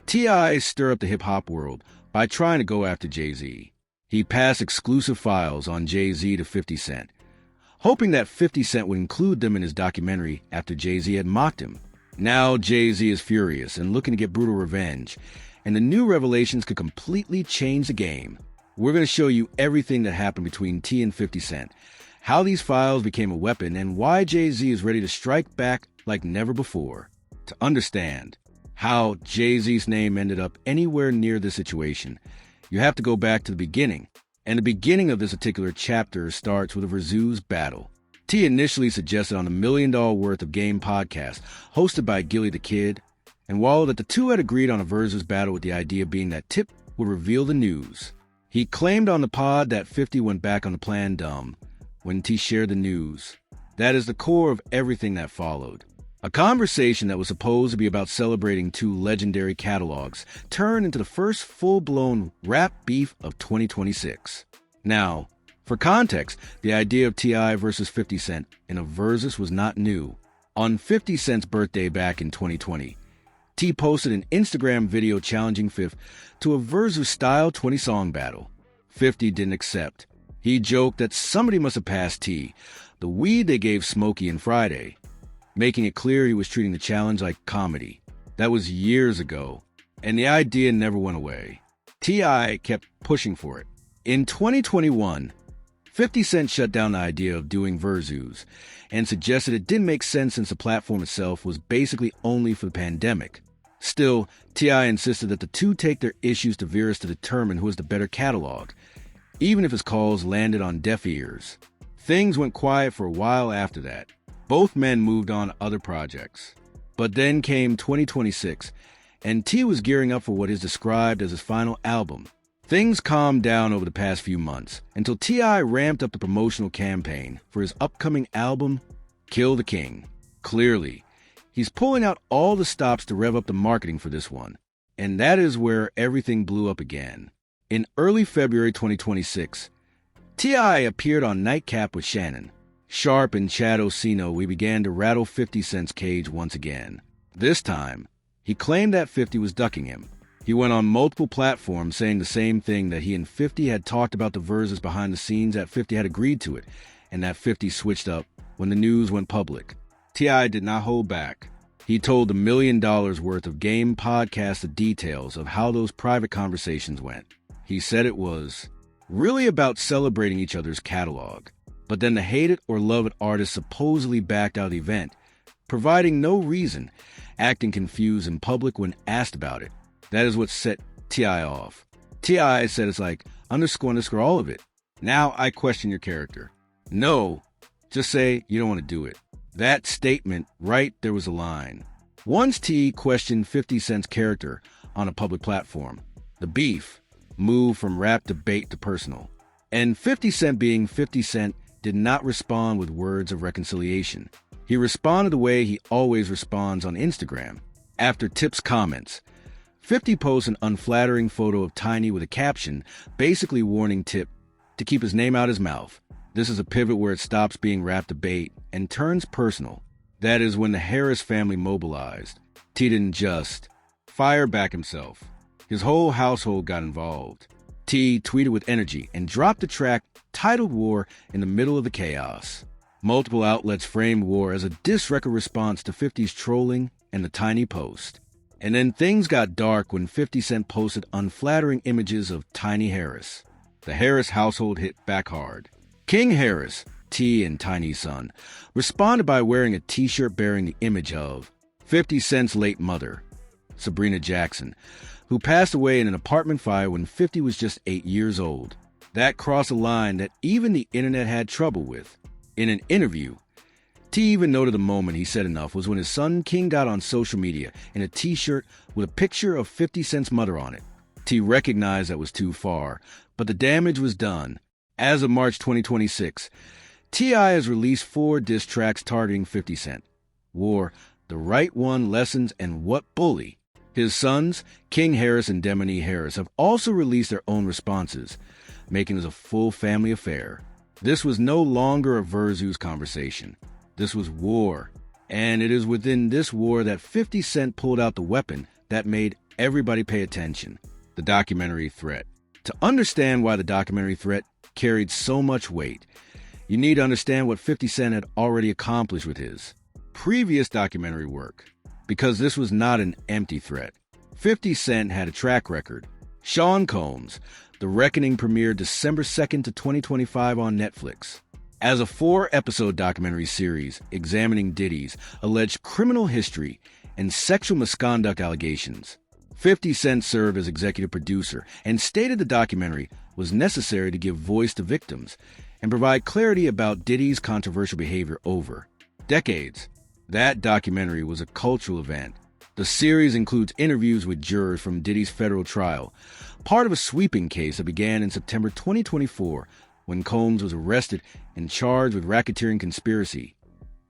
T.I. stirred up the hip-hop world by trying to go after Jay-Z. He passed exclusive files on Jay-Z to 50 Cent, hoping that 50 Cent would include them in his documentary after Jay-Z had mocked him. Now Jay-Z is furious and looking to get brutal revenge, and the new revelations could completely change the game. We're going to show you everything that happened between T and 50 Cent, how these files became a weapon, and why Jay-Z is ready to strike back like never before. To understand how Jay-Z's name ended up anywhere near this situation, you have to go back to the beginning. And the beginning of this particular chapter starts with a Versus battle. T initially suggested on the $1 Million Worth of Game podcast, hosted by Gilly the Kid, and Wallow, that the two had agreed on a Versus battle, with the idea being that Tip would reveal the news. He claimed on the pod that 50 went back on the plan dumb when T shared the news. That is the core of everything that followed. A conversation that was supposed to be about celebrating two legendary catalogs turned into the first full-blown rap beef of 2026. Now, for context, the idea of T.I. versus 50 Cent in a Versus was not new. On 50 Cent's birthday back in 2020, T posted an Instagram video challenging 50 to a Versus-style 20-song battle. 50 didn't accept. He joked that somebody must have passed T the weed they gave Smokey and Friday, making it clear he was treating the challenge like comedy. That was years ago, and the idea never went away. T.I. kept pushing for it. In 2021, 50 Cent shut down the idea of doing Versus and suggested it didn't make sense since the platform itself was basically only for the pandemic. Still, T.I. insisted that the two take their issues to Virus to determine who has the better catalog, even if his calls landed on deaf ears. Things went quiet for a while after that. Both men moved on to other projects. But then came 2026, and T was gearing up for what is described as his final album. Things calmed down over the past few months, until T.I. ramped up the promotional campaign for his upcoming album, Kill the King. Clearly, he's pulling out all the stops to rev up the marketing for this one, and that is where everything blew up again. In early February 2026, T.I. appeared on Nightcap with Shannon Sharp and Chad Osino. We began to rattle 50 Cent's cage once again. This time, he claimed that 50 was ducking him. He went on multiple platforms saying the same thing, that he and 50 had talked about the Versus behind the scenes, that 50 had agreed to it, and that 50 switched up when the news went public. T.I. did not hold back. He told the $1 Million Worth of Game podcast the details of how those private conversations went. He said it was really about celebrating each other's catalog. But then the hate it or love it artist supposedly backed out of the event, providing no reason, acting confused in public when asked about it. That is what set T.I. off. T.I. said it's like __ all of it. Now I question your character. No, just say you don't want to do it. That statement, right there was a line. Once T questioned 50 Cent's character on a public platform, the beef moved from rap debate to personal. And 50 Cent, being 50 Cent, did not respond with words of reconciliation. He responded the way he always responds on Instagram. After Tip's comments, 50 posts an unflattering photo of Tiny with a caption basically warning Tip to keep his name out his mouth. This is a pivot where it stops being rap debate and turns personal. That is when the Harris family mobilized. T didn't just fire back himself. His whole household got involved. T tweeted with energy and dropped the track titled War in the middle of the chaos. Multiple outlets framed War as a diss record response to 50's trolling and the Tiny post. And then things got dark when 50 Cent posted unflattering images of Tiny Harris. The Harris household hit back hard. King Harris, T and Tiny's son, responded by wearing a t-shirt bearing the image of 50 Cent's late mother, Sabrina Jackson, who passed away in an apartment fire when 50 was just 8 years old. That crossed a line that even the internet had trouble with. In an interview, T even noted the moment he said enough was when his son King got on social media in a t-shirt with a picture of 50 Cent's mother on it. T recognized that was too far, but the damage was done. As of March 2026, T.I. has released 4 diss tracks targeting 50 Cent. War, The Right One, Lessons, and What Bully. His sons, King Harris and Demony Harris, have also released their own responses, making this a full family affair. This was no longer a Versus conversation. This was war. And it is within this war that 50 Cent pulled out the weapon that made everybody pay attention. The documentary threat. To understand why the documentary threat carried so much weight, you need to understand what 50 Cent had already accomplished with his previous documentary work. Because this was not an empty threat. 50 Cent had a track record. Sean Combs, The Reckoning premiered December 2nd to 2025 on Netflix. As a 4-episode documentary series examining Diddy's alleged criminal history and sexual misconduct allegations, 50 Cent served as executive producer and stated the documentary was necessary to give voice to victims and provide clarity about Diddy's controversial behavior over decades. That documentary was a cultural event. The series includes interviews with jurors from Diddy's federal trial, part of a sweeping case that began in September 2024 when Combs was arrested and charged with racketeering conspiracy,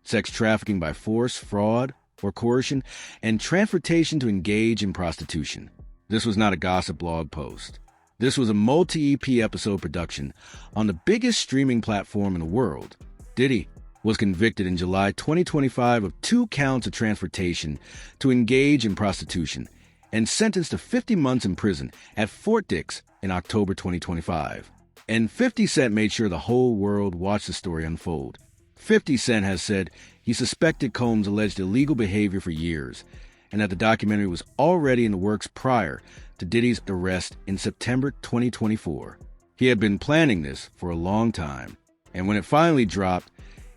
sex trafficking by force, fraud, or coercion, and transportation to engage in prostitution. This was not a gossip blog post. This was a multi-EP episode production on the biggest streaming platform in the world. Diddy was convicted in July 2025 of 2 counts of transportation to engage in prostitution and sentenced to 50 months in prison at Fort Dix in October 2025. And 50 Cent made sure the whole world watched the story unfold. 50 Cent has said he suspected Combs' alleged illegal behavior for years, and that the documentary was already in the works prior to Diddy's arrest in September 2024. He had been planning this for a long time, and when it finally dropped,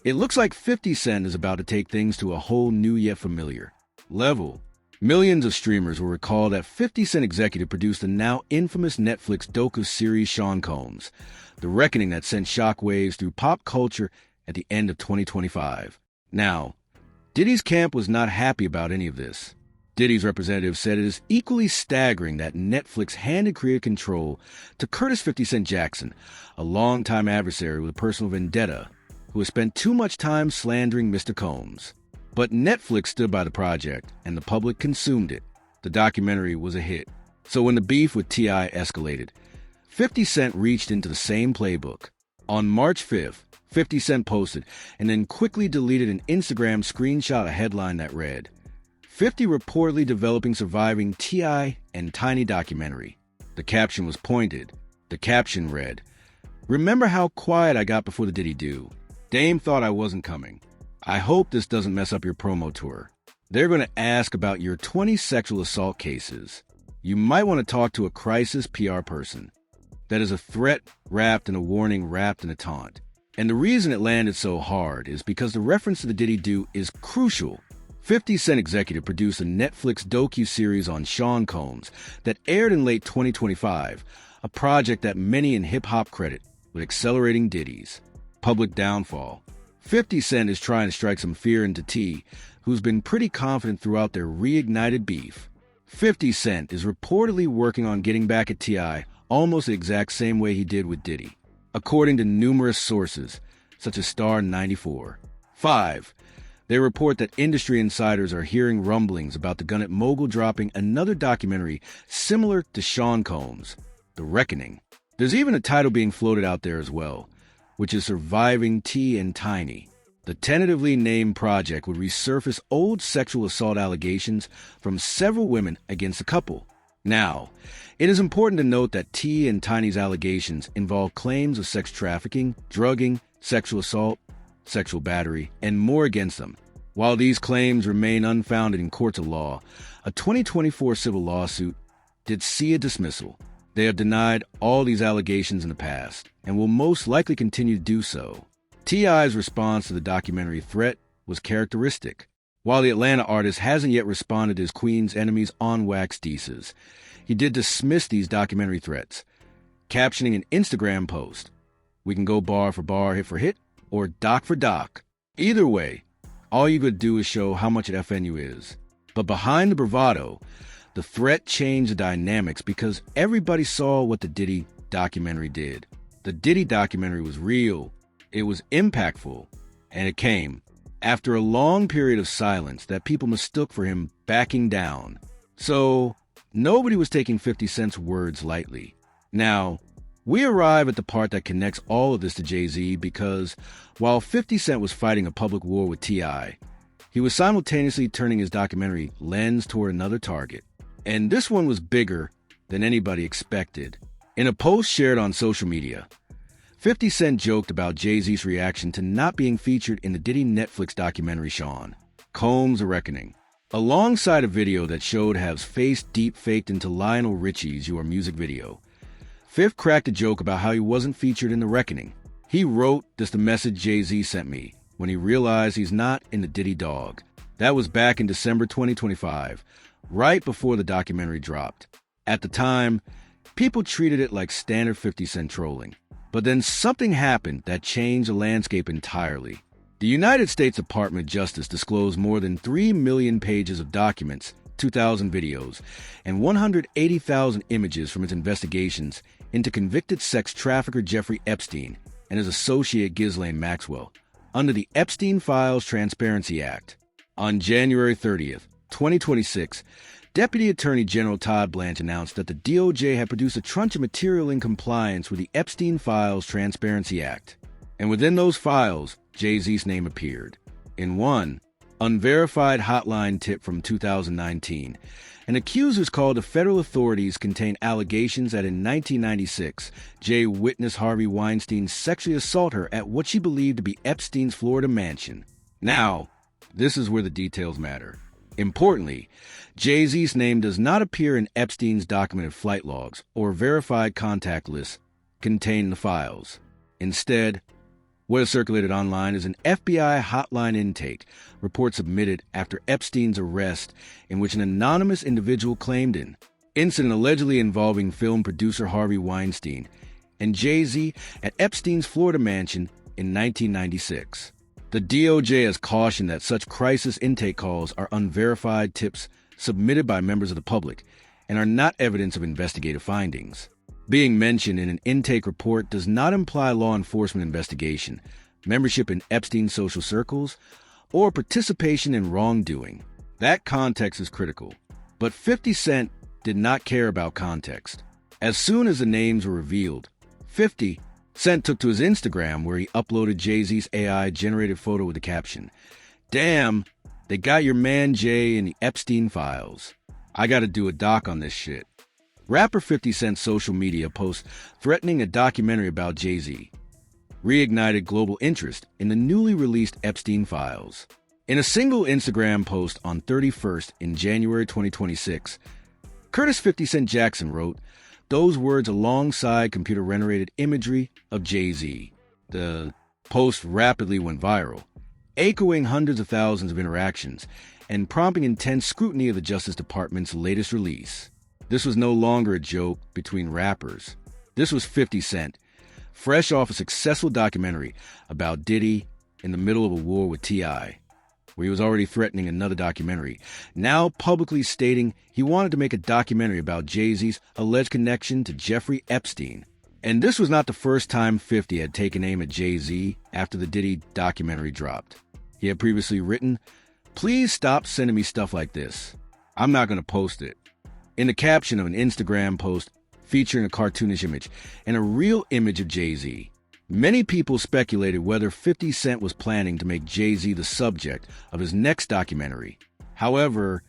it looks like 50 Cent is about to take things to a whole new yet familiar level. Millions of streamers will recall that 50 Cent executive produced the now infamous Netflix docu-series Sean Combs, The Reckoning, that sent shockwaves through pop culture at the end of 2025. Now, Diddy's camp was not happy about any of this. Diddy's representative said it is equally staggering that Netflix handed creative control to Curtis 50 Cent Jackson, a longtime adversary with a personal vendetta, who has spent too much time slandering Mr. Combs. But Netflix stood by the project, and the public consumed it. The documentary was a hit. So when the beef with T.I. escalated, 50 Cent reached into the same playbook. On March 5th, 50 Cent posted and then quickly deleted an Instagram screenshot, a headline that read, 50 reportedly developing surviving T.I. and Tiny documentary. The caption was pointed. The caption read, "Remember how quiet I got before the Diddy do? Dame thought I wasn't coming. I hope this doesn't mess up your promo tour. They're going to ask about your 20 sexual assault cases. You might want to talk to a crisis PR person." That is a threat wrapped in a warning wrapped in a taunt. And the reason it landed so hard is because the reference to the Diddy do is crucial. 50 Cent executive produced a Netflix docu-series on Sean Combs that aired in late 2025, a project that many in hip-hop credit with accelerating Diddy's public downfall. 50 Cent is trying to strike some fear into T, who's been pretty confident throughout their reignited beef. 50 Cent is reportedly working on getting back at T.I. almost the exact same way he did with Diddy, according to numerous sources, such as Star 94. 5. They report that industry insiders are hearing rumblings about the Gunnet mogul dropping another documentary similar to Sean Combs, The Reckoning. There's even a title being floated out there as well, which is Surviving T and Tiny. The tentatively named project would resurface old sexual assault allegations from several women against the couple. Now, it is important to note that T and Tiny's allegations involve claims of sex trafficking, drugging, sexual assault, sexual battery, and more against them. While these claims remain unfounded in courts of law, a 2024 civil lawsuit did see a dismissal. They have denied all these allegations in the past, and will most likely continue to do so. T.I.'s response to the documentary threat was characteristic. While the Atlanta artist hasn't yet responded to his Queen's enemies on wax dices, he did dismiss these documentary threats, captioning an Instagram post, "We can go bar for bar, hit for hit, or doc for doc. Either way, all you could do is show how much an FNU is." But behind the bravado, the threat changed the dynamics because everybody saw what the Diddy documentary did. The Diddy documentary was real, it was impactful, and it came after a long period of silence that people mistook for him backing down. So, nobody was taking 50 Cent's words lightly. Now, we arrive at the part that connects all of this to Jay-Z because while 50 Cent was fighting a public war with T.I., he was simultaneously turning his documentary lens toward another target, And this one was bigger than anybody expected. In a post shared on social media, 50 Cent joked about Jay-Z's reaction to not being featured in the Diddy Netflix documentary Sean Combs: A Reckoning, alongside a video that showed Hav's face deep-faked into Lionel Richie's Your Music video. Fifth cracked a joke about how he wasn't featured in The Reckoning. He wrote, "This the message Jay-Z sent me when he realized he's not in the Diddy dog." That was back in December 2025, right before the documentary dropped. At the time, people treated it like standard 50 Cent trolling. But then something happened that changed the landscape entirely. The United States Department of Justice disclosed more than 3 million pages of documents, 2,000 videos, and 180,000 images from its investigations into convicted sex trafficker Jeffrey Epstein and his associate Ghislaine Maxwell under the Epstein Files Transparency Act. On January 30th, 2026, Deputy Attorney General Todd Blanche announced that the DOJ had produced a tranche of material in compliance with the Epstein Files Transparency Act. And within those files, Jay-Z's name appeared. In one unverified hotline tip from 2019, an accusers called the federal authorities contained allegations that in 1996, Jay witnessed Harvey Weinstein sexually assault her at what she believed to be Epstein's Florida mansion. Now, this is where the details matter. Importantly, Jay-Z's name does not appear in Epstein's documented flight logs or verified contact lists contained in the files. Instead, what is circulated online is an FBI hotline intake report submitted after Epstein's arrest, in which an anonymous individual claimed an incident allegedly involving film producer Harvey Weinstein and Jay-Z at Epstein's Florida mansion in 1996. The DOJ has cautioned that such crisis intake calls are unverified tips submitted by members of the public and are not evidence of investigative findings. Being mentioned in an intake report does not imply law enforcement investigation, membership in Epstein's social circles, or participation in wrongdoing. That context is critical. But 50 Cent did not care about context. As soon as the names were revealed, 50 Cent took to his Instagram, where he uploaded Jay-Z's AI-generated photo with the caption, "Damn, they got your man Jay in the Epstein files. I gotta do a doc on this shit." Rapper 50 Cent's social media post threatening a documentary about Jay-Z reignited global interest in the newly released Epstein files. In a single Instagram post on 31st in January 2026, Curtis 50 Cent Jackson wrote those words alongside computer-generated imagery of Jay-Z. The post rapidly went viral, echoing hundreds of thousands of interactions and prompting intense scrutiny of the Justice Department's latest release. This was no longer a joke between rappers. This was 50 Cent, fresh off a successful documentary about Diddy in the middle of a war with T.I., where he was already threatening another documentary, now publicly stating he wanted to make a documentary about Jay-Z's alleged connection to Jeffrey Epstein. And this was not the first time 50 had taken aim at Jay-Z after the Diddy documentary dropped. He had previously written, "Please stop sending me stuff like this. I'm not going to post it," in the caption of an Instagram post featuring a cartoonish image and a real image of Jay-Z. Many people speculated whether 50 Cent was planning to make Jay-Z the subject of his next documentary. However,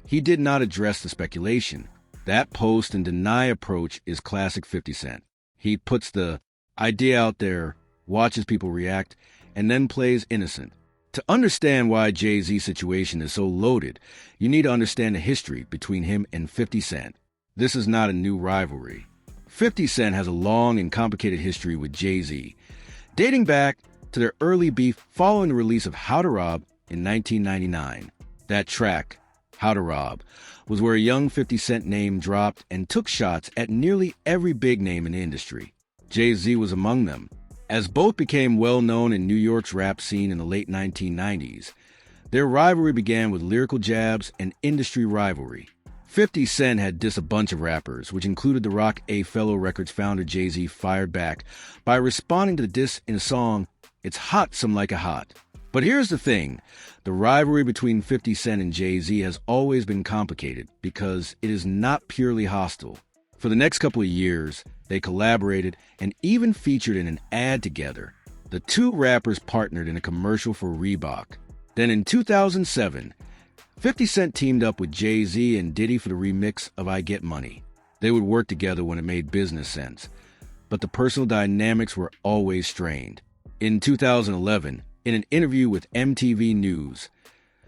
he did not address the speculation. That post and deny approach is classic 50 Cent. He puts the idea out there, watches people react, and then plays innocent. To understand why Jay-Z's situation is so loaded, you need to understand the history between him and 50 Cent. This is not a new rivalry. 50 Cent has a long and complicated history with Jay-Z, dating back to their early beef following the release of How to Rob in 1999. That track, How to Rob, was where a young 50 Cent name dropped and took shots at nearly every big name in the industry. Jay-Z was among them. As both became well-known in New York's rap scene in the late 1990s, their rivalry began with lyrical jabs and industry rivalry. 50 Cent had dissed a bunch of rappers, which included the Rock A Fellow Records founder Jay-Z fired back by responding to the diss in a song, "It's Hot Some Like a Hot." But here's the thing, the rivalry between 50 Cent and Jay-Z has always been complicated because it is not purely hostile. For the next couple of years, they collaborated and even featured in an ad together. The two rappers partnered in a commercial for Reebok. Then in 2007, 50 Cent teamed up with Jay-Z and Diddy for the remix of I Get Money. They would work together when it made business sense, but the personal dynamics were always strained. In 2011, in an interview with MTV News,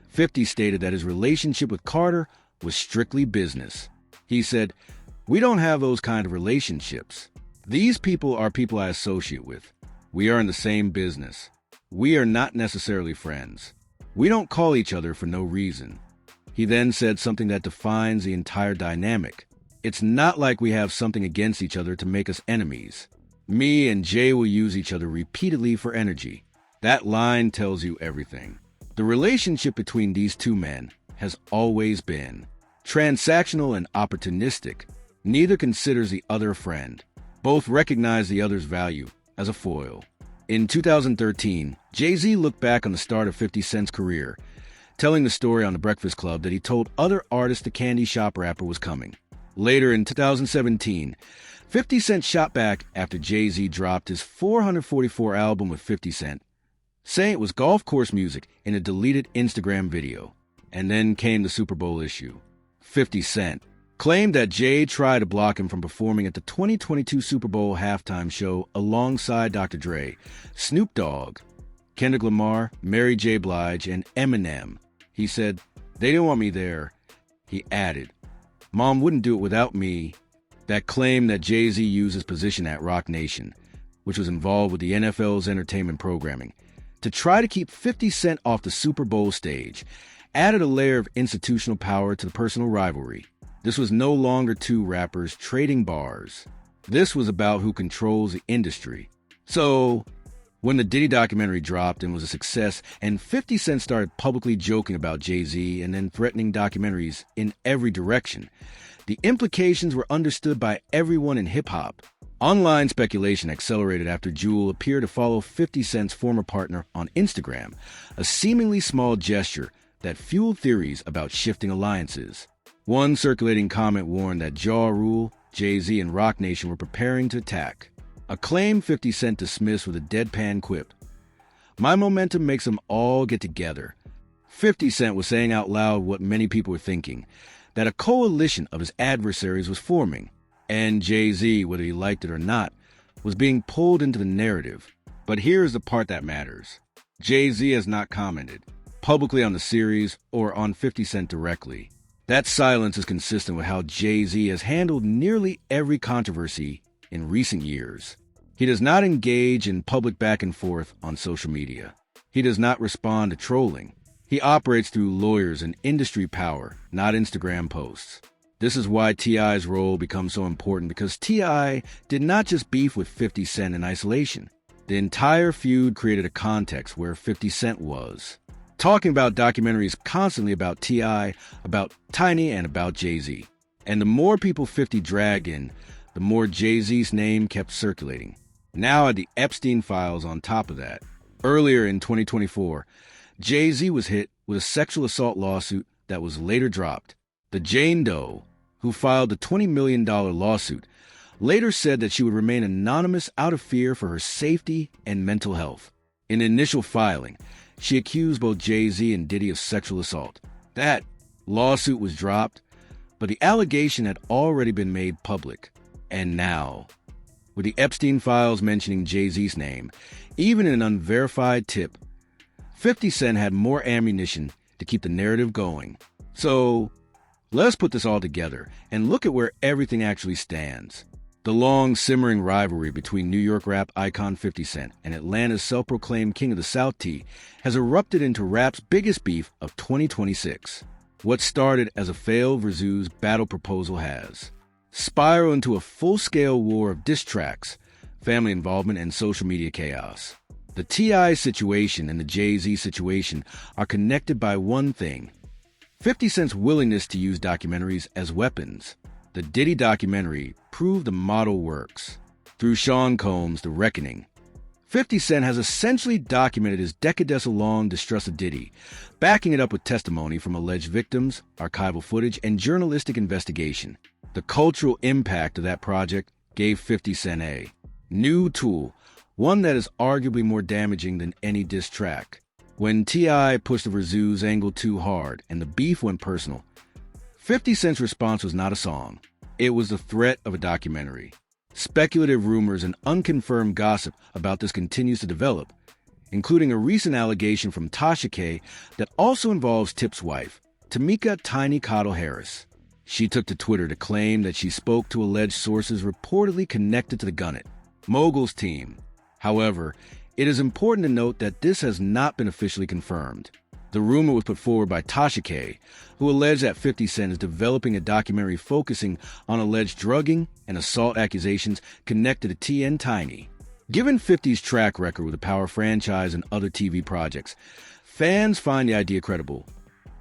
50 stated that his relationship with Carter was strictly business. He said, "We don't have those kind of relationships. These people are people I associate with. We are in the same business. We are not necessarily friends. We don't call each other for no reason." He then said something that defines the entire dynamic. "It's not like we have something against each other to make us enemies. Me and Jay will use each other repeatedly for energy." That line tells you everything. The relationship between these two men has always been transactional and opportunistic. Neither considers the other a friend. Both recognize the other's value as a foil. In 2013, Jay-Z looked back on the start of 50 Cent's career, telling the story on The Breakfast Club that he told other artists the Candy Shop rapper was coming. Later in 2017, 50 Cent shot back after Jay-Z dropped his 444 album with 50 Cent, saying it was golf course music in a deleted Instagram video. And then came the Super Bowl issue. 50 Cent claimed that Jay tried to block him from performing at the 2022 Super Bowl halftime show alongside Dr. Dre, Snoop Dogg, Kendrick Lamar, Mary J. Blige, and Eminem. He said, "They didn't want me there." He added, "Mom wouldn't do it without me." That claim that Jay-Z used his position at Roc Nation, which was involved with the NFL's entertainment programming, to try to keep 50 Cent off the Super Bowl stage, added a layer of institutional power to the personal rivalry. This was no longer two rappers trading bars. This was about who controls the industry. So, when the Diddy documentary dropped and was a success, and 50 Cent started publicly joking about Jay-Z and then threatening documentaries in every direction, the implications were understood by everyone in hip-hop. Online speculation accelerated after Jewel appeared to follow 50 Cent's former partner on Instagram, a seemingly small gesture that fueled theories about shifting alliances. One circulating comment warned that Ja Rule, Jay-Z, and Roc Nation were preparing to attack. A claim 50 Cent dismissed with a deadpan quip. "My momentum makes them all get together." 50 Cent was saying out loud what many people were thinking, that a coalition of his adversaries was forming, and Jay-Z, whether he liked it or not, was being pulled into the narrative. But here's the part that matters. Jay-Z has not commented publicly on the series or on 50 Cent directly. That silence is consistent with how Jay-Z has handled nearly every controversy in recent years. He does not engage in public back and forth on social media. He does not respond to trolling. He operates through lawyers and industry power, not Instagram posts. This is why T.I.'s role becomes so important, because T.I. did not just beef with 50 Cent in isolation. The entire feud created a context where 50 Cent was talking about documentaries constantly about T.I., about Tiny, and about Jay-Z. And the more people 50 dragged in, the more Jay-Z's name kept circulating. Now add the Epstein files on top of that. Earlier in 2024, Jay-Z was hit with a sexual assault lawsuit that was later dropped. The Jane Doe, who filed the $20 million lawsuit, later said that she would remain anonymous out of fear for her safety and mental health. In the initial filing, she accused both Jay-Z and Diddy of sexual assault. That lawsuit was dropped, but the allegation had already been made public. And now, with the Epstein files mentioning Jay-Z's name, even in an unverified tip, 50 Cent had more ammunition to keep the narrative going. So, let's put this all together and look at where everything actually stands. The long, simmering rivalry between New York rap icon 50 Cent and Atlanta's self-proclaimed king of the South T has erupted into rap's biggest beef of 2026. What started as a failed Verzuz battle proposal has spiraled into a full-scale war of diss tracks, family involvement, and social media chaos. The T.I. situation and the Jay-Z situation are connected by one thing: 50 Cent's willingness to use documentaries as weapons. The Diddy documentary proved the model works. Through Sean Combs' The Reckoning, 50 Cent has essentially documented his decade-long distrust of Diddy, backing it up with testimony from alleged victims, archival footage, and journalistic investigation. The cultural impact of that project gave 50 Cent a new tool, one that is arguably more damaging than any diss track. When T.I. pushed the Razoo's angle too hard and the beef went personal, 50 Cent's response was not a song. It was the threat of a documentary. Speculative rumors and unconfirmed gossip about this continues to develop, including a recent allegation from Tasha K that also involves Tip's wife, Tamika "Tiny" Cottle Harris. She took to Twitter to claim that she spoke to alleged sources reportedly connected to the Gunnet Moguls team. However, it is important to note that this has not been officially confirmed. The rumor was put forward by Tasha K, who alleged that 50 Cent is developing a documentary focusing on alleged drugging and assault accusations connected to T and Tiny. Given 50's track record with the Power franchise and other TV projects, fans find the idea credible,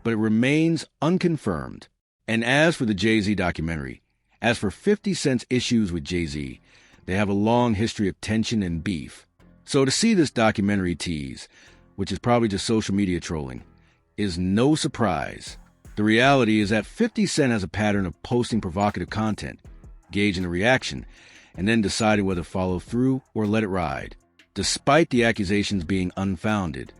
but it remains unconfirmed. And as for the Jay-Z documentary, as for 50 Cent's issues with Jay-Z, they have a long history of tension and beef. So to see this documentary tease, which is probably just social media trolling, is no surprise. The reality is that 50 Cent has a pattern of posting provocative content, gauging the reaction, and then deciding whether to follow through or let it ride. Despite the accusations being unfounded,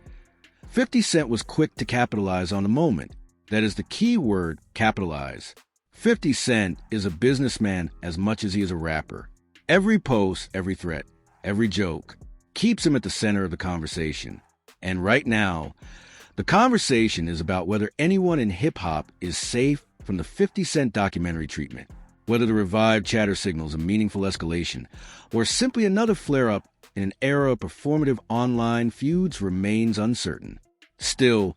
50 Cent was quick to capitalize on the moment. That is the key word, capitalize. 50 Cent is a businessman as much as he is a rapper. Every post, every threat, every joke keeps him at the center of the conversation. And right now, the conversation is about whether anyone in hip-hop is safe from the 50 Cent documentary treatment, whether the revived chatter signals a meaningful escalation, or simply another flare-up in an era of performative online feuds remains uncertain. Still,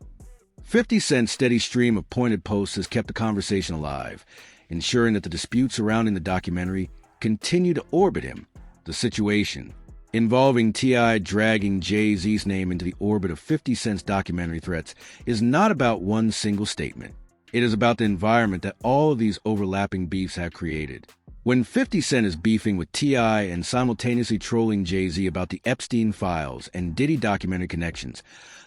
50 Cent's steady stream of pointed posts has kept the conversation alive, ensuring that the disputes surrounding the documentary continue to orbit him. The situation involving T.I. dragging Jay-Z's name into the orbit of 50 Cent's documentary threats is not about one single statement. It is about the environment that all of these overlapping beefs have created. When 50 Cent is beefing with T.I. and simultaneously trolling Jay-Z about the Epstein files and Diddy documentary connections,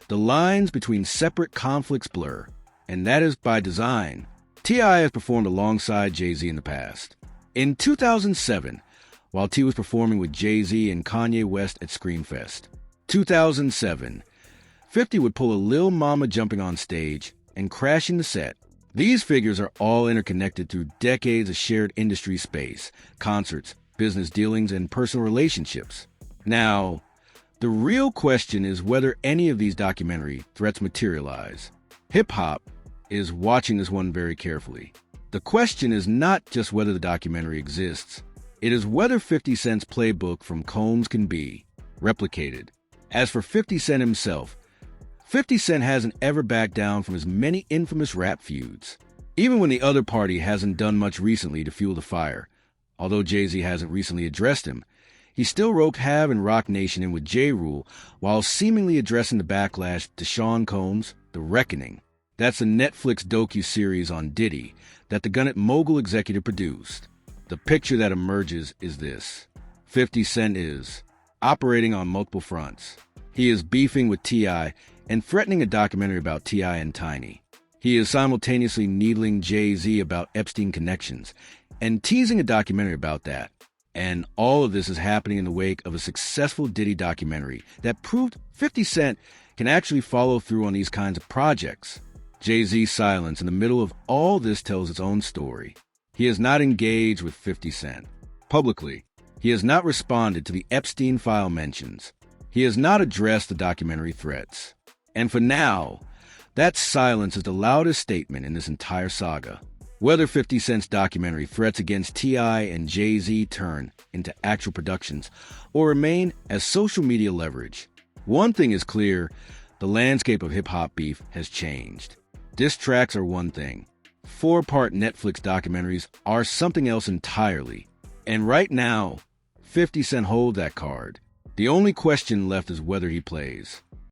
the lines between separate conflicts blur, and that is by design. T.I. has performed alongside Jay-Z in the past. In 2007, while T was performing with Jay-Z and Kanye West at Screamfest. 2007, 50 would pull a Lil Mama jumping on stage and crashing the set. These figures are all interconnected through decades of shared industry space, concerts, business dealings, and personal relationships. Now, the real question is whether any of these documentary threats materialize. Hip-hop is watching this one very carefully. The question is not just whether the documentary exists. It is whether 50 Cent's playbook from Combs can be replicated. As for 50 Cent himself, 50 Cent hasn't ever backed down from his many infamous rap feuds. Even when the other party hasn't done much recently to fuel the fire, although Jay-Z hasn't recently addressed him, he still roped Hav and Roc Nation in with J. Rule while seemingly addressing the backlash to Sean Combs' The Reckoning. That's a Netflix docu-series on Diddy that the Gunnet Mogul executive produced. The picture that emerges is this. 50 Cent is operating on multiple fronts. He is beefing with T.I. and threatening a documentary about T.I. and Tiny. He is simultaneously needling Jay-Z about Epstein connections and teasing a documentary about that. And all of this is happening in the wake of a successful Diddy documentary that proved 50 Cent can actually follow through on these kinds of projects. Jay-Z's silence in the middle of all this tells its own story. He has not engaged with 50 Cent publicly. He has not responded to the Epstein file mentions. He has not addressed the documentary threats. And for now, that silence is the loudest statement in this entire saga. Whether 50 Cent's documentary threats against T.I. and Jay-Z turn into actual productions or remain as social media leverage, one thing is clear: the landscape of hip-hop beef has changed. Diss tracks are one thing. 4-part Netflix documentaries are something else entirely. And right now, 50 Cent holds that card. The only question left is whether he plays.